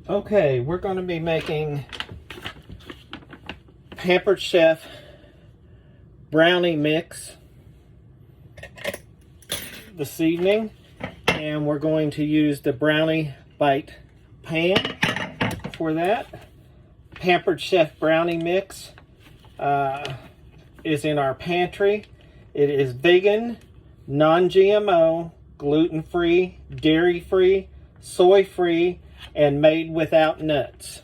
Okay, we're going to be making Pampered Chef brownie mix this evening, and we're going to use the Brownie Bite pan for that. Pampered Chef brownie mix is in our pantry. It is vegan, non-GMO, gluten-free, dairy-free, soy-free, and made without nuts.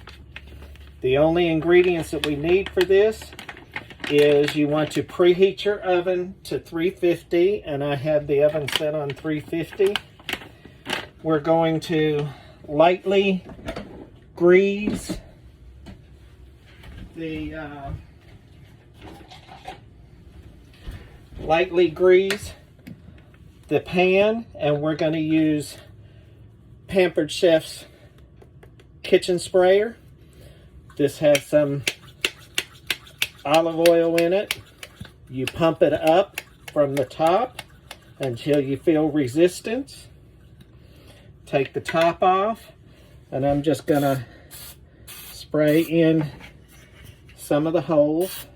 The only ingredients that we need for this is you want to preheat your oven to 350, and I have the oven set on 350. We're going to lightly grease the pan, and we're going to use Pampered Chef's kitchen sprayer. This has some olive oil in it. You pump it up from the top until you feel resistance. Take the top off, and I'm just gonna spray in some of the holes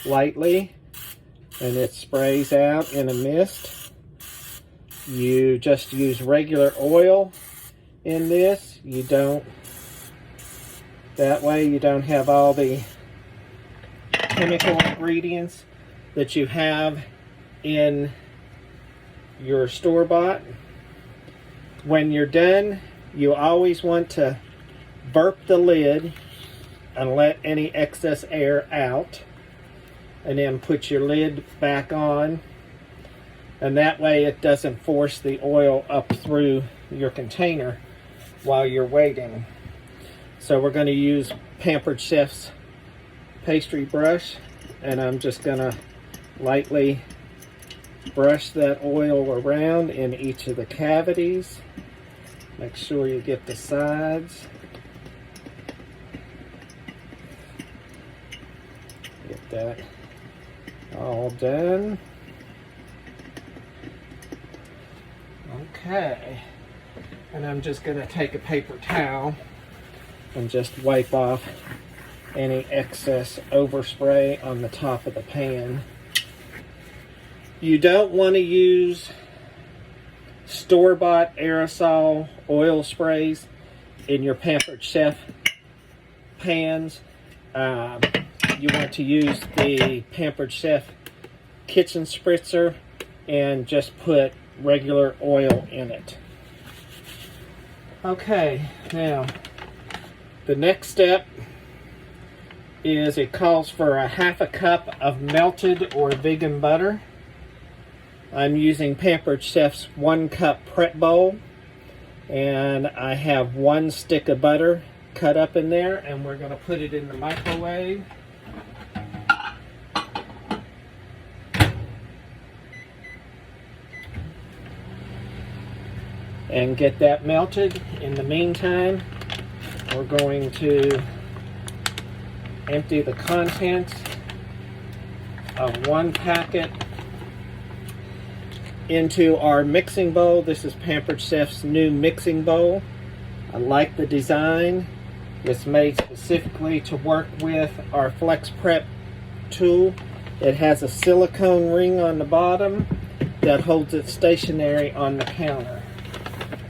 lightly, and it sprays out in a mist. You just use regular oil in this. That way you don't have all the chemical ingredients that you have in your store-bought. When you're done, you always want to burp the lid and let any excess air out, and then put your lid back on, and that way it doesn't force the oil up through your container while you're waiting. So we're going to use Pampered Chef's pastry brush, and I'm just going to lightly brush that oil around in each of the cavities. Make sure you get the sides. Get that all done. Okay, and I'm just going to take a paper towel and just wipe off any excess overspray on the top of the pan. You don't want to use store-bought aerosol oil sprays in your Pampered Chef pans. You want to use the Pampered Chef kitchen spritzer and just put regular oil in it. Okay, now the next step is it calls for a half a cup of melted or vegan butter. I'm using Pampered Chef's 1 cup prep bowl, and I have 1 stick of butter cut up in there, and we're going to put it in the microwave. And get that melted. In the meantime, we're going to empty the contents of 1 packet into our mixing bowl. This is Pampered Chef's new mixing bowl. I like the design. It's made specifically to work with our Flex Prep tool. It has a silicone ring on the bottom that holds it stationary on the counter.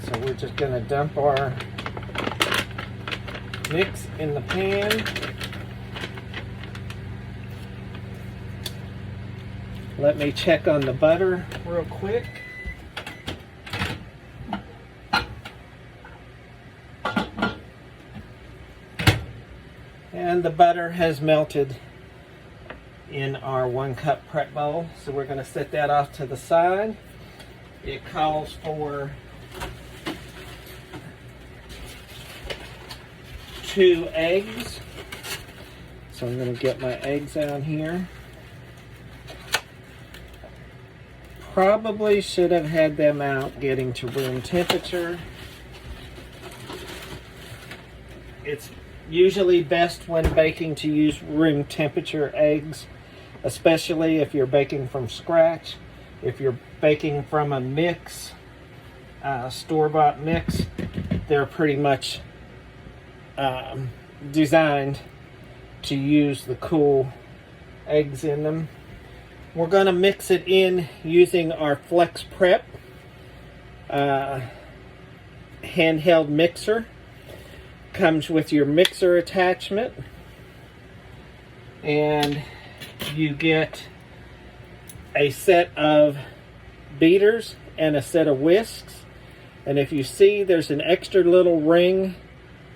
So we're just going to dump our mix in the pan. Let me check on the butter real quick. And the butter has melted in our 1 cup prep bowl. So we're going to set that off to the side. It calls for 2 eggs. So I'm going to get my eggs out here. Probably should have had them out getting to room temperature. It's usually best when baking to use room temperature eggs, especially if you're baking from scratch. If you're baking from a mix, store-bought mix, they're pretty much designed to use the cool eggs in them. We're going to mix it in using our Flex Prep handheld mixer. Comes with your mixer attachment, and you get a set of beaters and a set of whisks. And if you see, there's an extra little ring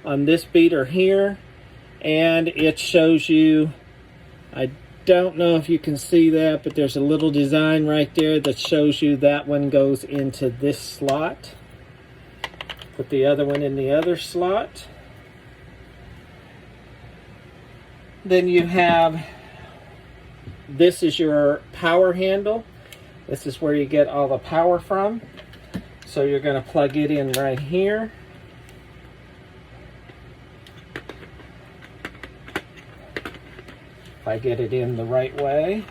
on this beater here, and it shows you, I don't know if you can see that, but there's a little design right there that shows you that one goes into this slot. Put the other one in the other slot. Then you have, this is your power handle. This is where you get all the power from. So you're going to plug it in right here. If I get it in the right way.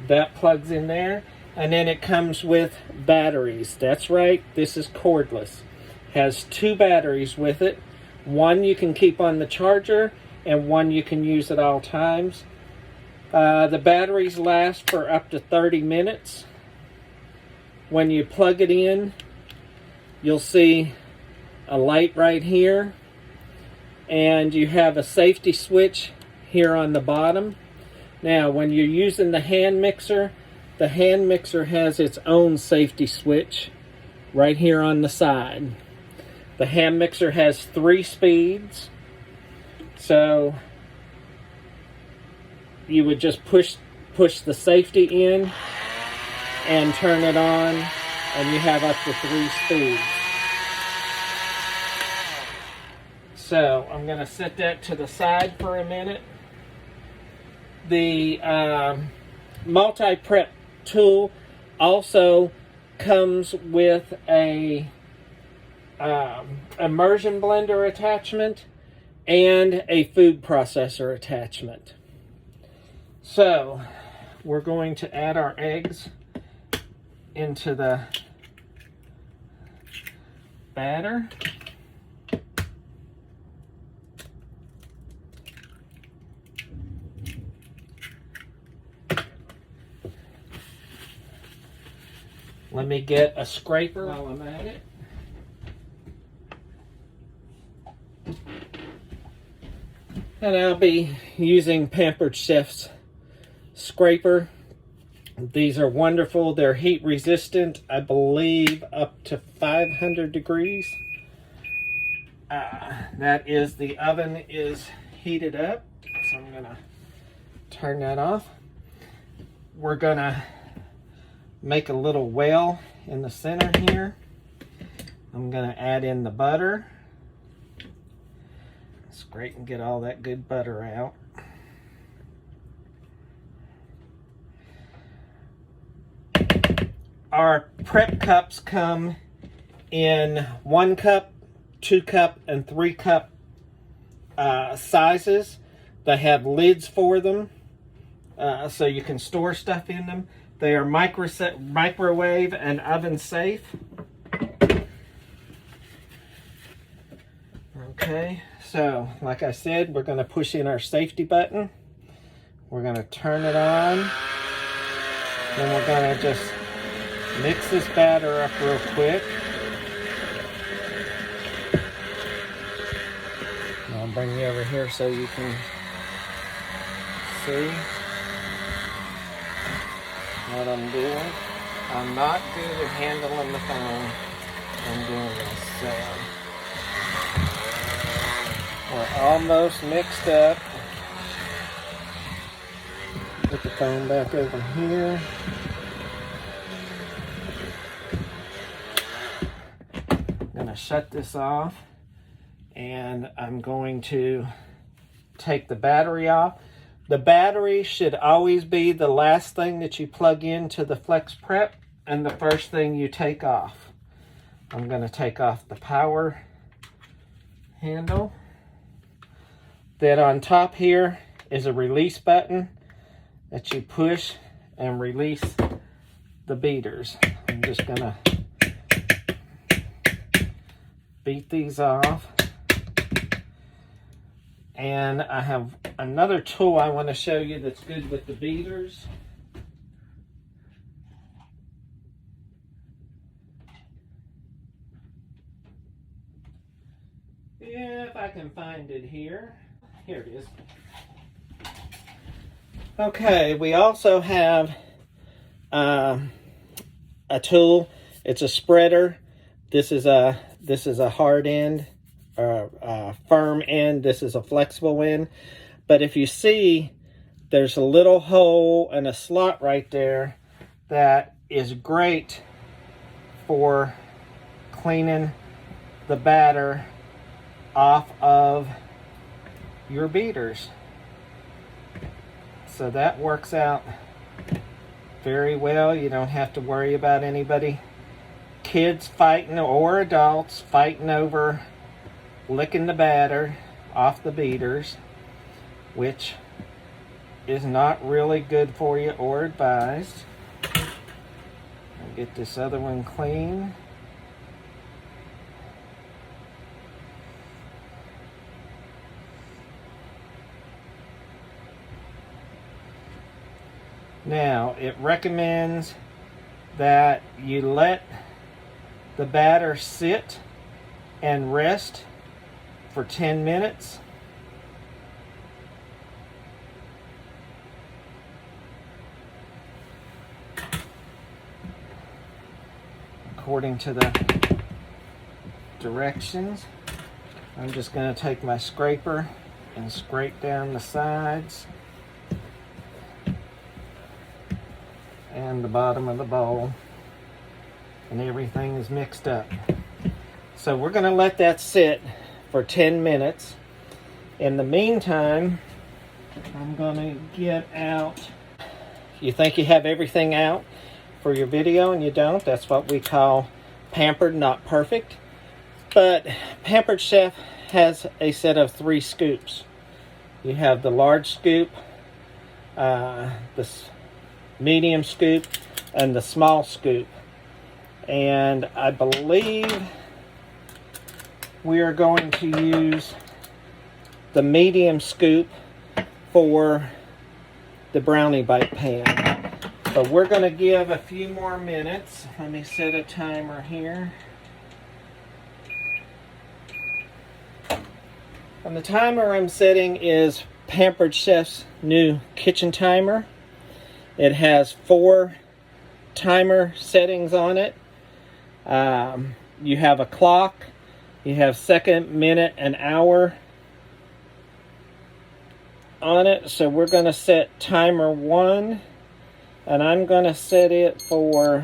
That plugs in there. And then it comes with batteries. That's right, this is cordless. Has 2 batteries with it. One you can keep on the charger, and one you can use at all times. The batteries last for up to 30 minutes. When you plug it in, you'll see a light right here, and you have a safety switch here on the bottom. Now, when you're using the hand mixer has its own safety switch right here on the side. The hand mixer has 3 speeds, so you would just push the safety in and turn it on, and you have up to 3 speeds. So I'm going to set that to the side for a minute. The multi-prep tool also comes with a immersion blender attachment and a food processor attachment. So we're going to add our eggs into the batter. Let me get a scraper while I'm at it. And I'll be using Pampered Chef's scraper. These are wonderful. They're heat resistant, I believe up to 500 degrees. That is, the oven is heated up. So I'm gonna turn that off. We're gonna make a little well in the center here. I'm gonna add in the butter. Scrape and get all that good butter out. Our prep cups come in 1 cup, 2 cup, and 3 cup sizes. They have lids for them, so you can store stuff in them. They are microwave and oven safe. Okay, so like I said, we're going to push in our safety button. We're going to turn it on. Then we're going to just mix this batter up real quick. I'll bring you over here so you can see what I'm doing. I'm not good at handling the phone. I'm doing this, so we're almost mixed up. Put the phone back over here. I'm gonna shut this off, and I'm going to take the battery off. The battery should always be the last thing that you plug into the Flex Prep and the first thing you take off. I'm going to take off the power handle. Then on top here is a release button that you push and release the beaters. I'm just going to beat these off. And I have another tool I want to show you that's good with the beaters. If I can find it here. Here it is. Okay, we also have a tool. It's a spreader. This is a hard end, or a firm end. This is a flexible end. But if you see, there's a little hole and a slot right there that is great for cleaning the batter off of your beaters. So that works out very well. You don't have to worry about anybody, kids fighting or adults fighting over licking the batter off the beaters, which is not really good for you or advised. I'll get this other one clean. Now, it recommends that you let the batter sit and rest for 10 minutes. According to the directions. I'm just going to take my scraper and scrape down the sides and the bottom of the bowl, and everything is mixed up. So we're going to let that sit for 10 minutes. In the meantime, I'm going to get out. You think you have everything out for your video and you don't. That's what we call pampered, not perfect. But Pampered Chef has a set of 3 scoops. You have the large scoop, the medium scoop, and the small scoop. And I believe we are going to use the medium scoop for the brownie bite pan. But we're going to give a few more minutes. Let me set a timer here. And the timer I'm setting is Pampered Chef's new kitchen timer. It has 4 timer settings on it. You have a clock, you have second, minute, and hour on it. So we're going to set timer 1, and I'm going to set it for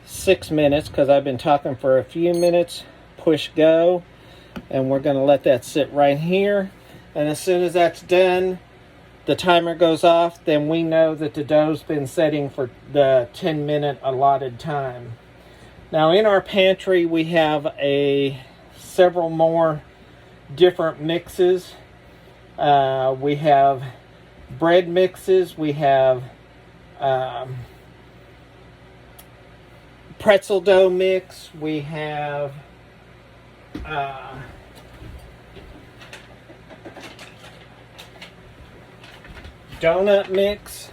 6 minutes because I've been talking for a few minutes. Push go, and we're going to let that sit right here. And as soon as that's done, the timer goes off, then we know that the dough's been setting for the 10-minute allotted time. Now in our pantry we have several more different mixes. We have bread mixes, we have pretzel dough mix, we have donut mix,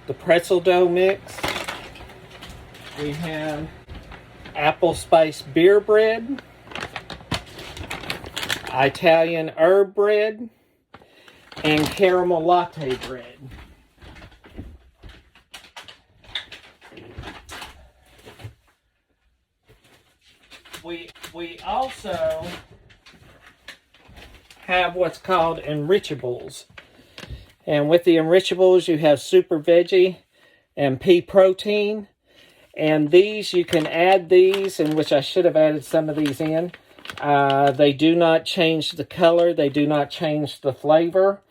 the pretzel dough mix, we have apple spice beer bread, Italian herb bread, and caramel latte bread. We also have what's called enrichables. And with the enrichables, you have super veggie and pea protein. And these, you can add these, in which I should have added some of these in. They do not change the color. They do not change the flavor.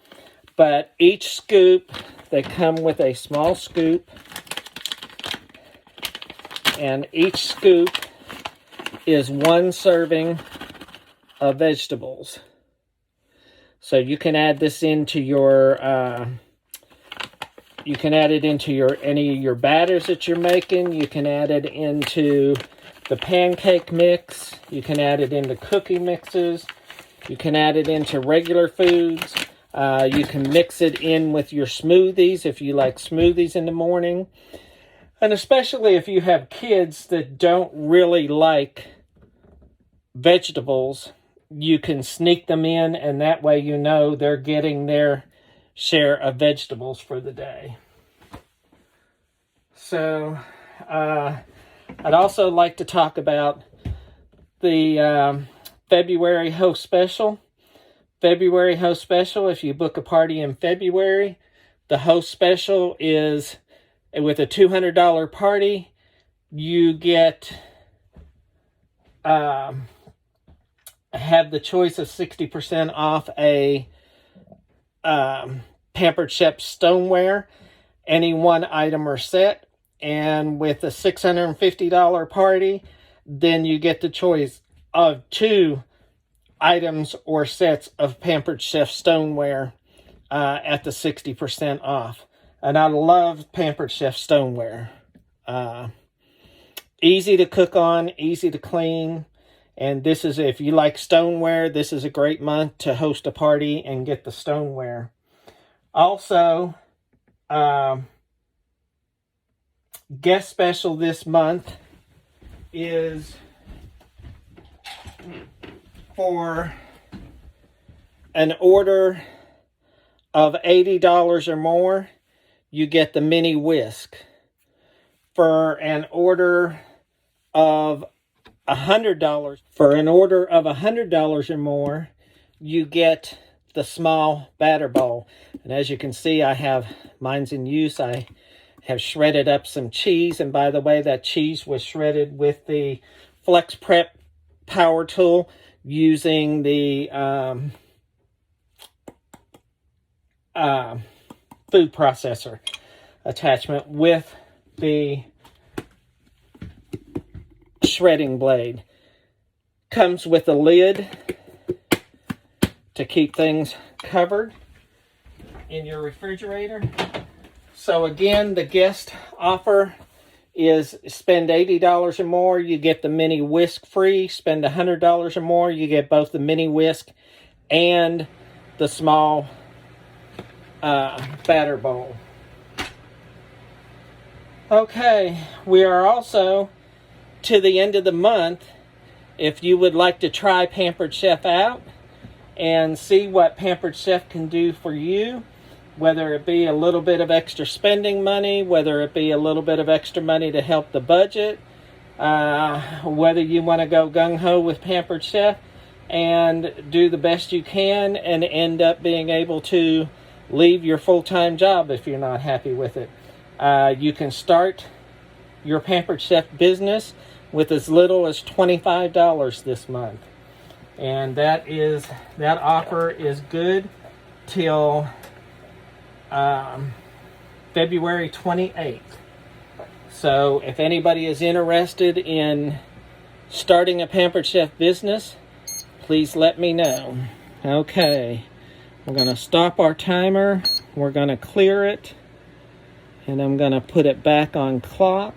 But each scoop, they come with a small scoop. And each scoop is 1 serving of vegetables. So you can add this into your You can add it into any of your batters that you're making. You can add it into the pancake mix. You can add it into cookie mixes. You can add it into regular foods. You can mix it in with your smoothies if you like smoothies in the morning. And especially if you have kids that don't really like vegetables, you can sneak them in, and that way you know they're getting their share of vegetables for the day. So, I'd also like to talk about the February host special. February host special, if you book a party in February, the host special is with a $200 party, you get have the choice of 60% off a Pampered Chef stoneware, any one item or set. And with a $650 party, then you get the choice of 2 items or sets of Pampered Chef stoneware at the 60% off. And I love Pampered Chef stoneware. Easy to cook on, easy to clean. And this is, if you like stoneware, this is a great month to host a party and get the stoneware. Also, guest special this month is for an order of $80 or more, you get the mini whisk. For an order of $100, or more, you get the small batter bowl. And as you can see, I have mine's in use. I have shredded up some cheese, and by the way, that cheese was shredded with the Flex Prep power tool using the food processor attachment with the shredding blade. Comes with a lid to keep things covered in your refrigerator. So again, the guest offer is spend $80 or more, you get the mini whisk free. Spend $100 or more, you get both the mini whisk and the small batter bowl. Okay, we are also to the end of the month. If you would like to try Pampered Chef out and see what Pampered Chef can do for you, whether it be a little bit of extra spending money, whether it be a little bit of extra money to help the budget, whether you want to go gung-ho with Pampered Chef and do the best you can and end up being able to leave your full-time job if you're not happy with it. You can start your Pampered Chef business with as little as $25 this month. And that offer is good till February 28th. So if anybody is interested in starting a Pampered Chef business, please let me know. Okay, we're going to stop our timer. We're going to clear it. And I'm going to put it back on clock.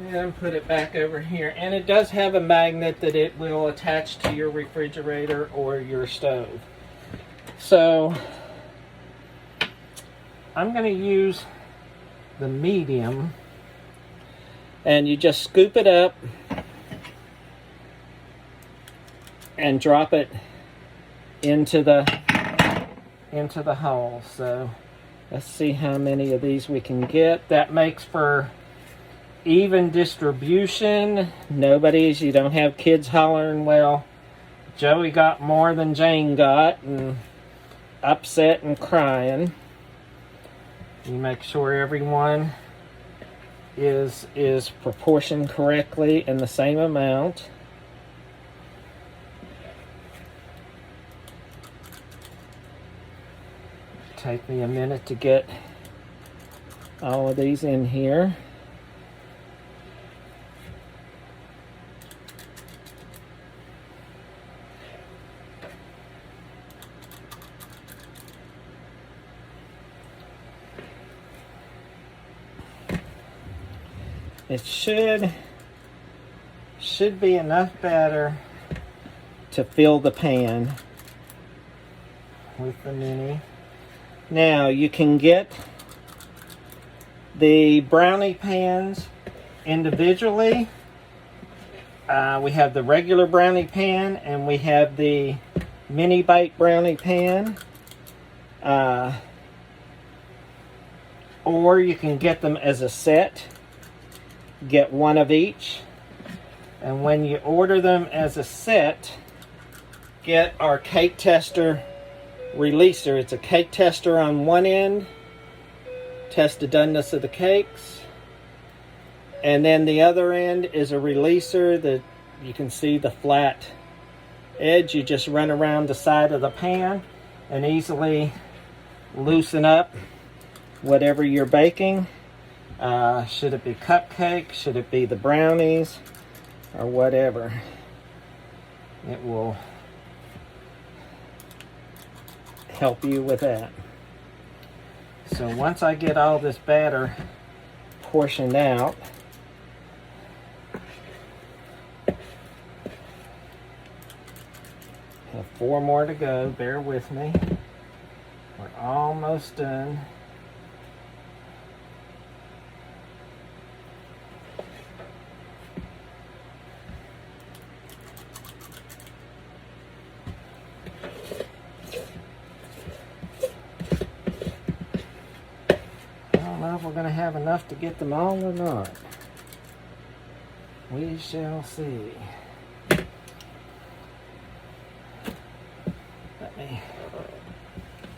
And put it back over here. And it does have a magnet that it will attach to your refrigerator or your stove. So I'm going to use the medium. And you just scoop it up and drop it into the hole. So let's see how many of these we can get. That makes for even distribution. You don't have kids hollering, well, Joey got more than Jane got, and upset and crying. You make sure everyone is proportioned correctly in the same amount. Take me a minute to get all of these in here. It should be enough batter to fill the pan with the mini. Now you can get the brownie pans individually. We have the regular brownie pan and we have the mini bite brownie pan. Or you can get them as a set. Get one of each. And when you order them as a set, get our cake tester releaser. It's a cake tester on one end. Test the doneness of the cakes. And then the other end is a releaser that you can see the flat edge. You just run around the side of the pan and easily loosen up whatever you're baking. Should it be cupcake? Should it be the brownies? Or whatever. It will help you with that. So once I get all this batter portioned out, have 4 more to go. Bear with me. We're almost done. I don't know if we're going to have enough to get them all or not. We shall see. Let me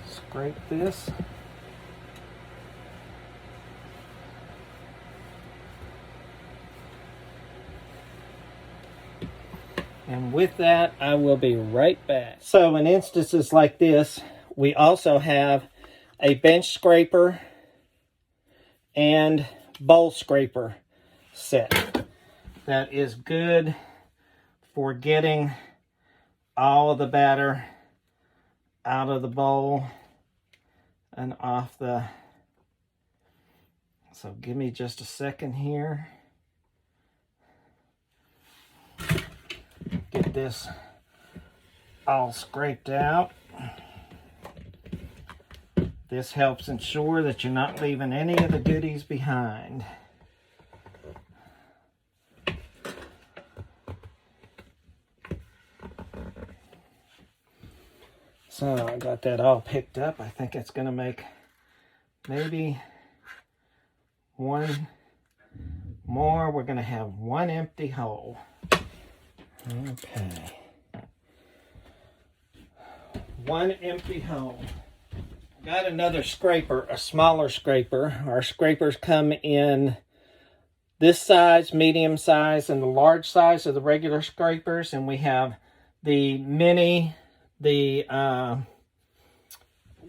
scrape this. And with that, I will be right back. So in instances like this, we also have a bench scraper and bowl scraper set that is good for getting all of the batter out of the bowl and off the... So give me just a second here. Get this all scraped out. This helps ensure that you're not leaving any of the goodies behind. So I got that all picked up. I think it's going to make maybe one more. We're going to have one empty hole. Okay. One empty hole. Got another scraper, a smaller scraper. Our scrapers come in this size, medium size, and the large size of the regular scrapers. And we have the mini, the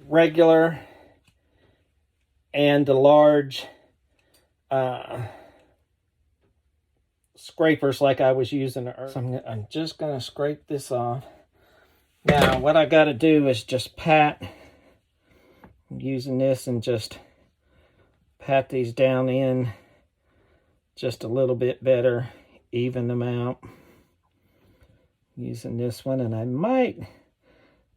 regular, and the large scrapers like I was using earlier. So I'm just going to scrape this off. Now, what I got to do is just pat... using this and just pat these down in just a little bit better, even them out. Using this one, and I might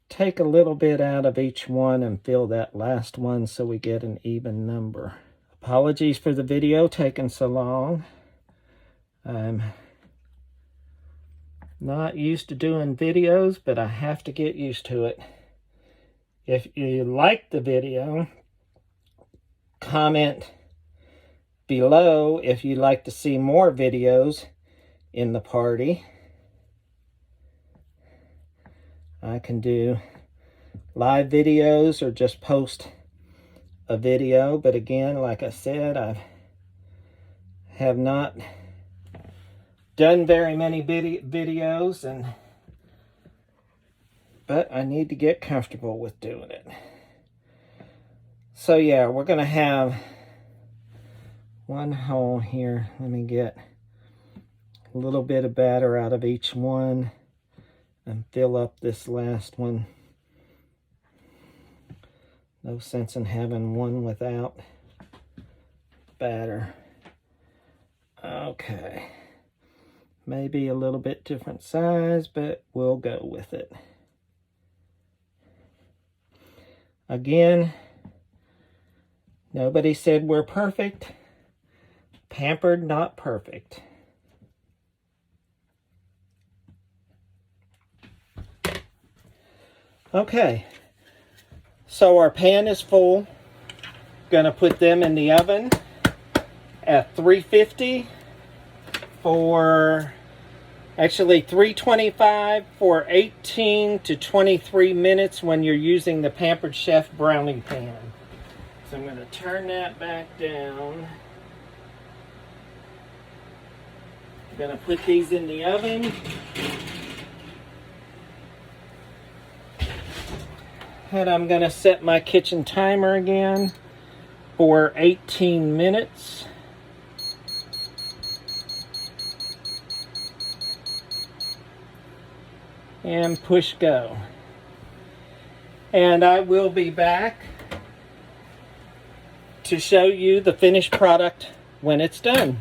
take a little bit out of each one and fill that last one so we get an even number. Apologies for the video taking so long. I'm not used to doing videos, but I have to get used to it. If you like the video, comment below if you'd like to see more videos in the party. I can do live videos or just post a video. But again, like I said, I have not done very many videos, but I need to get comfortable with doing it. So yeah, we're going to have one hole here. Let me get a little bit of batter out of each one and fill up this last one. No sense in having one without batter. Okay. Maybe a little bit different size, but we'll go with it. Again, nobody said we're perfect. Pampered, not perfect. Okay, so our pan is full. Gonna put them in the oven at 350 for, actually 325 for 18 to 23 minutes when you're using the Pampered Chef brownie pan. So I'm gonna turn that back down. I'm gonna put these in the oven. And I'm gonna set my kitchen timer again for 18 minutes. And push go. And I will be back to show you the finished product when it's done.